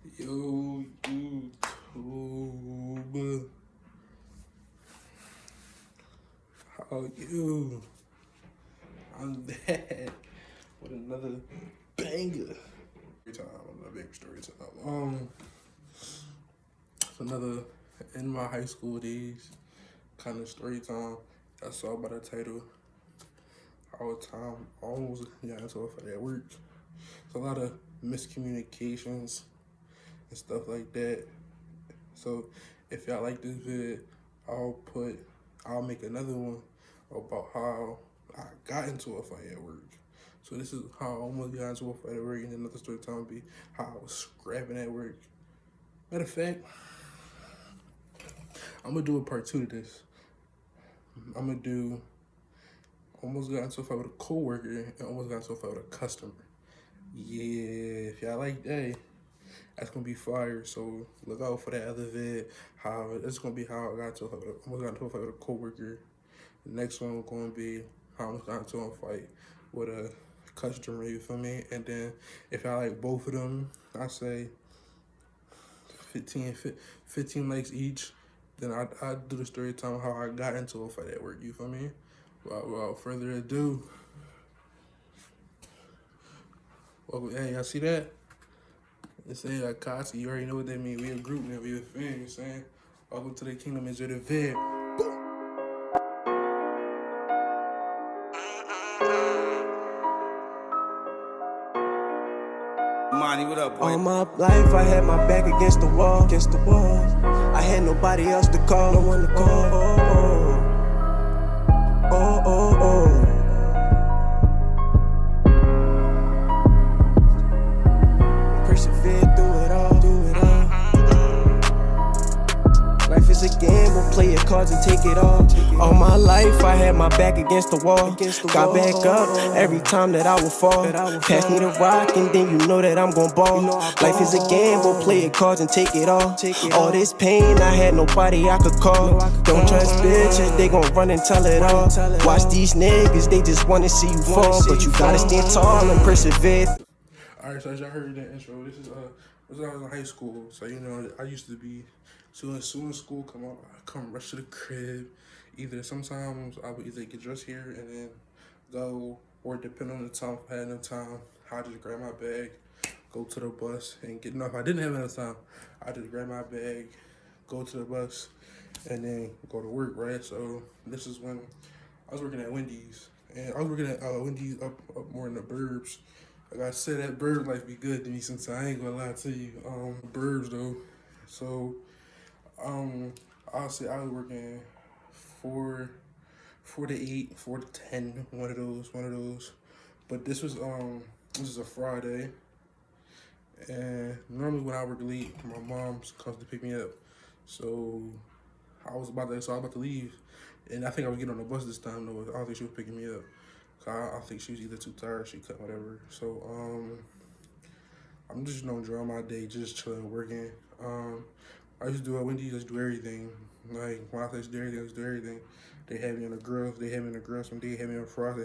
Yo, YouTube. How you? I'm back with another banger. Another big story time. It's another in my high school days kind of story time. I saw by the title. Our time almost got into a fight at work. It's a lot of miscommunications and stuff like that. So if y'all like this vid, I'll make another one about how I got into a fight at work. So this is how I almost got into a fight at work, and another story time will be how I was scrapping at work. Matter of fact, I'm gonna do a part 2 to this. I'm gonna do almost got into a fight with a coworker and almost got into a fight with a customer. Yeah, if y'all like that, that's gonna be fire. So look out for that other vid. How it's gonna be how I got into a fight almost got into a fight with a coworker. The next one gonna be how I almost got into a fight with a customer. You feel me? And then if I like both of them, I say 15 likes each. Then I do the story time how I got into a fight at work. You feel me? Without further ado, well, hey, y'all see that? It say Akatsu, you already know what that means. We a group now, we a fan, you know what I'm saying? Welcome to the kingdom, enjoy the vid. Monty, what up, boy? All my life I had my back against the wall, I had nobody else to call, no one to call. Persevere through it all, Life is a game, we'll play your cards and take it all. All my life I had my back against the wall. Got back up every time that I would fall. Pass me the rock and then you know that I'm gon' ball. Life is a game, we'll play your cards and take it all. All this pain, I had nobody I could call. Don't trust bitches, they gon' run and tell it all. Watch these niggas, they just wanna see you fall. But you gotta stand tall and persevere. Alright, so as y'all heard that intro, this is when I was in high school. So you know, I used to be soon as school come out, I come rush to the crib. Either sometimes I would either get dressed here and then go, or depending on the time, if I had enough time, I just grab my bag, go to the bus and get enough. If I didn't have enough time, I just grab my bag, go to the bus, and then go to work, right? So this is when I was working at Wendy's, and I was working at Wendy's up more in the burbs. Like I said, that bird life be good to me since I ain't gonna lie to you. Burbs though. So I'll say I was working 4 to 8, 4 to 10, one of those. But this was a Friday, and normally when I work late, my mom comes to pick me up. So I was about to leave, and I think I was getting on the bus this time though. I don't think she was picking me up. I think she was either too tired, she cut whatever. So I'm just enjoying my day, just chilling, working. I used to do at Wendy's, I used to do everything. Like when I say do everything, I used to do everything. They had me on the grill, some day had me on fries,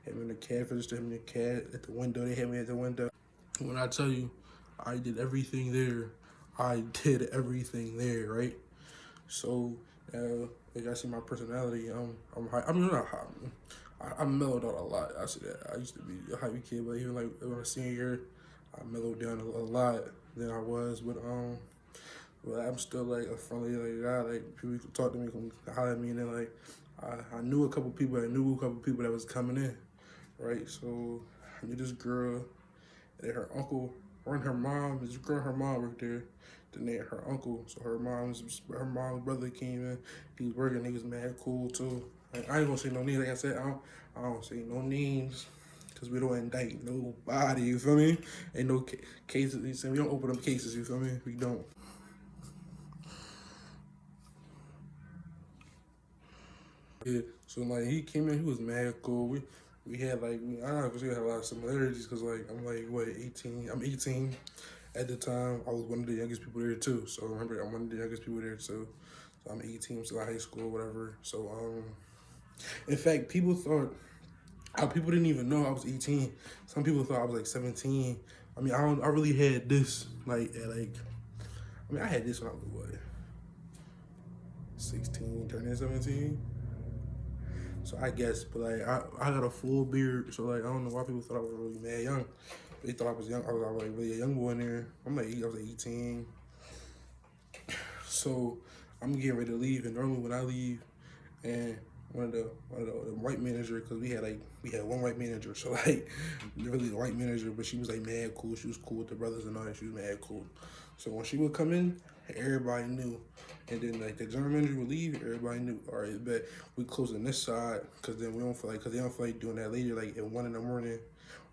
had me in the catfish, they had me in the cat at the window, they had me at the window. When I tell you I did everything there, right? So as y'all see my personality, I'm mellowed out a lot. I see that. I used to be a hype kid, but even like when I was senior year, I mellowed down a lot than I was. But I'm still like a friendly guy. Like people could talk to me, can holler at me, and then like I knew a couple people. That was coming in, right? So I knew this girl, and her uncle, and her mom. This girl, her mom worked there. Then they had her uncle. So her mom's brother came in. He was working. He was mad cool too. Like, I ain't gonna say no names. Like I said, I don't say no names because we don't indict nobody. You feel me? Ain't no cases. We don't open up cases. You feel me? We don't. Yeah. So like he came in. He was mad cool. We had like I don't know, we had a lot of similarities because like I'm like what 18. I'm 18 at the time. I was one of the youngest people there too. So remember, I'm one of the youngest people there too. So I'm 18. I'm still in high school, whatever. So in fact, people didn't even know I was 18. Some people thought I was like 17. I mean, I really had this Like at like, I mean, I had this when I was what, 16, turning 17. So I guess, but like I got a full beard, so like I don't know why people thought I was really mad young. They thought I was young. I was like really a young boy in there. I was like 18. So I'm getting ready to leave, and normally when I leave, and one of the white manager, because we had one white manager, so like really the white manager, but she was like mad cool. She was cool with the brothers and all that. She was mad cool. So when she would come in, everybody knew. And then like the general manager would leave, everybody knew. All right, but we closing this side, because then we don't feel like, because they don't feel like doing that later, like at 1 in the morning,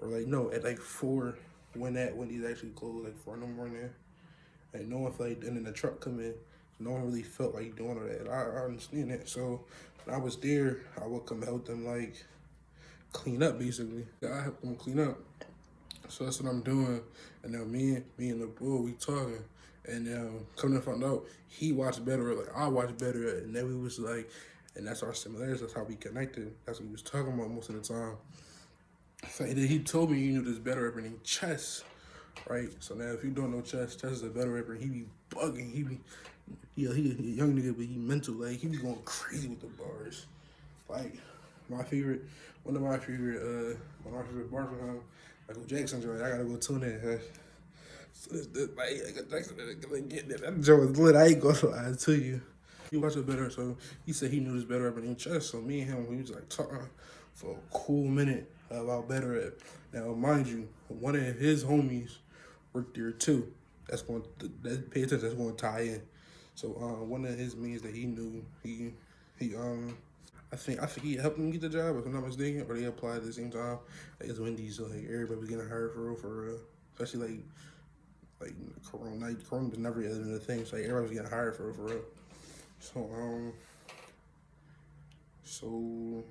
or like no, at like 4 when these actually close, like 4 in the morning. Like no one felt like, and then the truck come in. No one really felt like doing all that. I understand that. So when I was there, I would come help them like clean up basically. I help them clean up. So that's what I'm doing. And now me and the boy, we talking. And coming to find out, he watched better, like I watched better, and then we was like, and that's our similarities. That's how we connected. That's what we was talking about most of the time. So and then he told me he knew this better rapper named Chess, right? So now if you don't know Chess is a better rapper. He be bugging. He a young nigga, but he mental. Like he be going crazy with the bars. Like one of my favorite bars from him, Michael Jackson joint. I gotta go tune in. So like Jackson, that joint was lit. I ain't gonna lie to you. He watched it better, so he said he knew this better rapper named Chess. So me and him, we was like talking for a cool minute about better rap. Now, mind you, one of his homies worked there too. That's going to pay attention. That's going to tie in. So one of his means that he knew, I think he helped him get the job, if I'm not mistaken, or they applied at the same time. Like it's Wendy's, so like everybody was getting hired for real. Especially like Corona was never even a thing, so like everybody was getting hired for real. So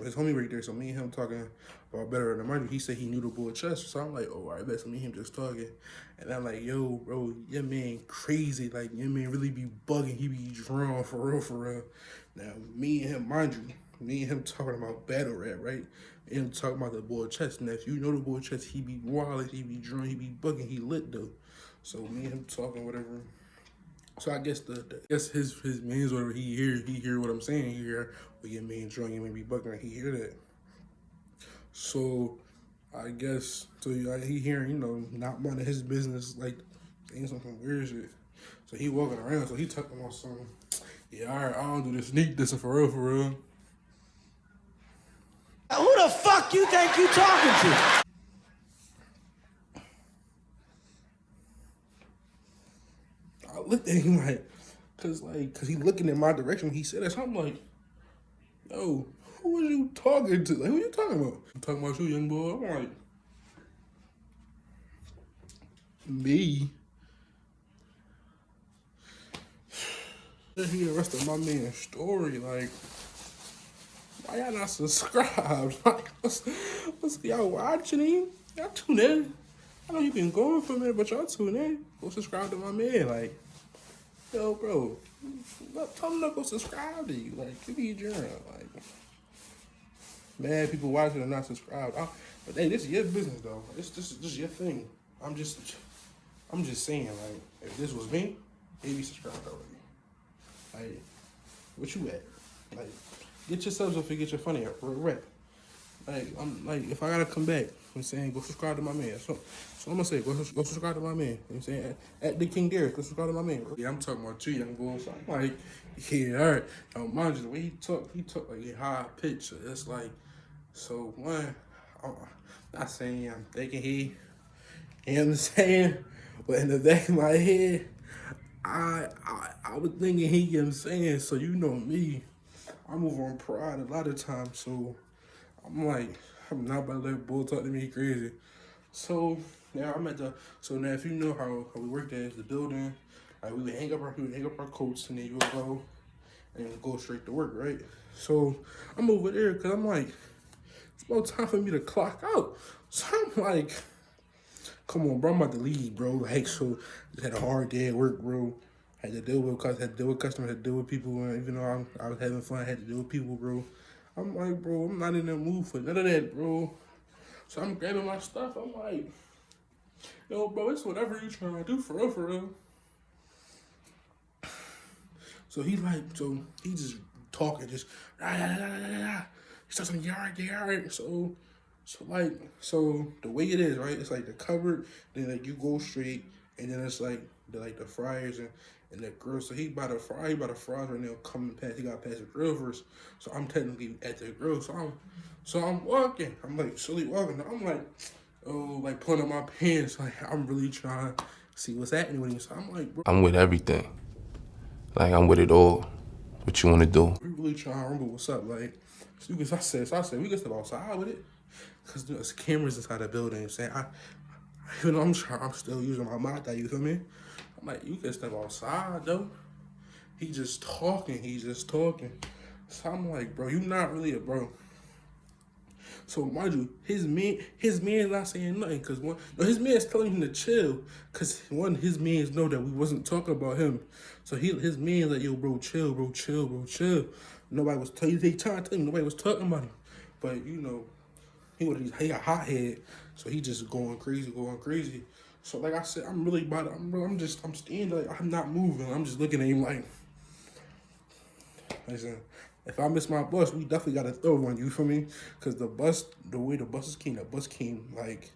his homie right there, so me and him talking about better than mind you, he said he knew the boy Chess. So I'm like, oh, I bet. So me and him just talking. And I'm like, yo, bro, your man crazy. Like, your man really be bugging. He be drawn for real. Now, me and him, mind you, me and him talking about battle rap, right? And him talking about the boy Chess. Now, if you know the boy Chess, he be wild, he be drawn, he be bugging, he lit though. So me and him talking, whatever. So I guess his means whatever he hear what I'm saying. He hear what your man drunk, your man be bugging, he hear that. So I guess he hearing, not none of his business, like saying something weird shit. So he walking around, so he talking about something. Yeah, all right, I don't do this sneak this for real. Who the fuck you think you talking to? I looked at him like, cause he looking in my direction when he said that. So I'm like, yo, who are you talking to? Like, who you talking about? I'm talking about you, young boy. I'm like, me? He the rest of my man's story. Like, why y'all not subscribed? Like, what's y'all watching him? Y'all tune in. I know you been going for a minute, but y'all tune in. Go subscribe to my man. Like, yo, bro, tell him to go subscribe to you. Like, give me a journal. Like, mad people watching and not subscribed. But hey, this is your business though. This is your thing. I'm just saying, like, if this was me, they'd be subscribed already. Like, what you at? Like, get yourselves up and get your funny rep. Like, I'm like, if I gotta come back, I'm saying go subscribe to my man. So I'm gonna say go subscribe to my man. You know what I'm saying? At the King Derek, go subscribe to my man. Yeah, I'm talking about you, young boy. So I'm like, yeah, all right. Mind you, the way he talk like high pitch. So it's like, so one, I'm not saying I'm thinking you know what I'm saying? But in the back of my head, I was thinking he, you know what I'm saying? So you know me, I move on pride a lot of times. So I'm like, I'm not about to let bull talk to me crazy. So now so now if you know how we worked at the building, like we would hang up our coats and then you would go and go straight to work, right? So I'm over there because I'm like, it's about time for me to clock out. So I'm like, come on, bro, I'm about to leave, bro. Like, so just had a hard day at work, bro. Had to deal with customers, had to deal with people. And even though I was having fun, I had to deal with people, bro. I'm like, bro, I'm not in the mood for none of that, bro. So I'm grabbing my stuff. I'm like, Yo, bro, it's whatever you trying to do, for real, for real. So he just talking, just he starts on yard. So the way it is, right? It's like the cupboard, then like you go straight, and then it's like the fryers and the grill. So he by the fries right now coming past. He got past the grill first. So I'm technically at the grill. So I'm walking. I'm like slowly walking. I'm like, oh, like pulling up my pants. Like I'm really trying to see what's happening with him. So I'm like, bro, I'm with everything. Like, I'm with it all. What you want to do? we really trying to remember what's up. Like, so I said we can step outside with it. Because there's cameras inside the building. Saying, even though I'm still using my mouth, you feel me? I'm like, you can step outside, though. He's just talking. So I'm like, bro, you not really a bro. So mind you, his man's not saying nothing, cause his man's telling him to chill, cause his man's know that we wasn't talking about him. So his man's like, yo, bro, chill. Nobody was trying to tell him nobody was talking about him, but you know, he got hot head, so he just going crazy. So like I said, I'm really about it. I'm standing like I'm not moving. I'm just looking at him like, listen. If I miss my bus, we definitely got to throw one, you feel me? Because the way the bus came like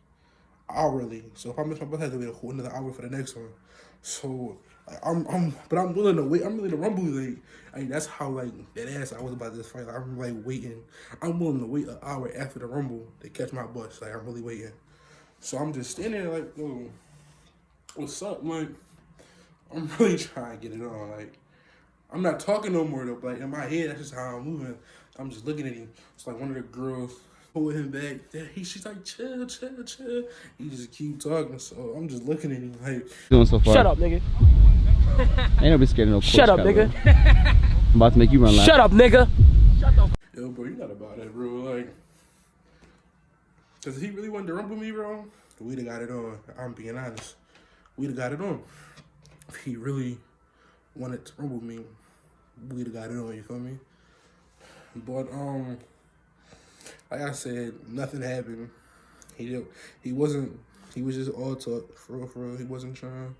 hourly. So if I miss my bus, I have to wait a whole another hour for the next one. So like, but I'm willing to wait. I'm willing to rumble. Like, I mean, that's how like that ass I was about this fight. Like, I'm like waiting. I'm willing to wait an hour after the rumble to catch my bus. Like I'm really waiting. So I'm just standing there like, yo, what's up? Like, I'm really trying to get it on. Like, I'm not talking no more though, but like, in my head, that's just how I'm moving. I'm just looking at him. It's like one of the girls pulling him back. She's like, chill. He just keep talking, so I'm just looking at him like, doing so far? Shut up, nigga. Ain't nobody scared of no Shut up, nigga. I'm about to make you run last. Shut up, nigga. yo, bro, you not about that, bro. Like, cause if he really wanted to rumble me, bro, we'd have got it on. I'm being honest. We'd have got it on. If he really wanted to rumble me, we'd have got it on, you feel me? But like I said, nothing happened. He was just all talk, for real. He wasn't trying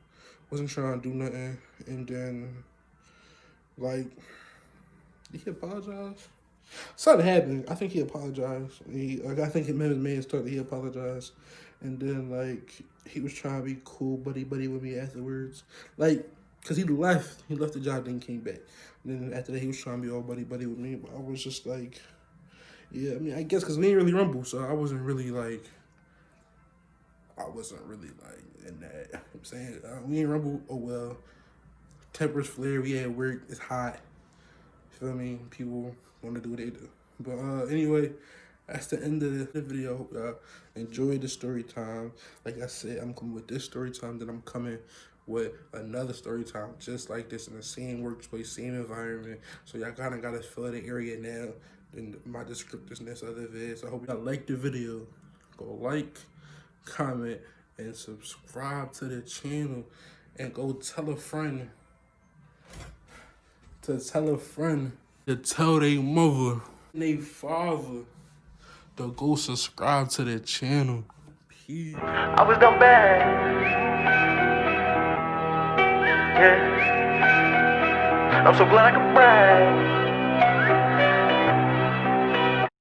to do nothing. And then like, did he apologize? Something happened. I think he apologized. I think him and his man started, he apologized. And then like he was trying to be cool buddy with me afterwards. Like, cause he left the job, then came back. And then after that, he was trying to be all buddy with me. But I was just like, yeah, I mean, I guess cause we ain't really rumble, so I wasn't really like in that. You know what I'm saying, we ain't rumble. Oh well, tempers flare. We at work. It's hot. You feel me? People want to do what they do. But anyway, that's the end of the video. I hope y'all enjoyed the story time. Like I said, I'm coming with this story time, then I'm coming with another story time just like this in the same workspace, same environment. So y'all kind of got to fill the area now in my descriptiveness of the vid. So I hope y'all like the video. Go like, comment, and subscribe to the channel. And go tell a friend to tell their mother and their father to go subscribe to the channel. Peace. I was done bad. Yeah. I'm so glad I could brag.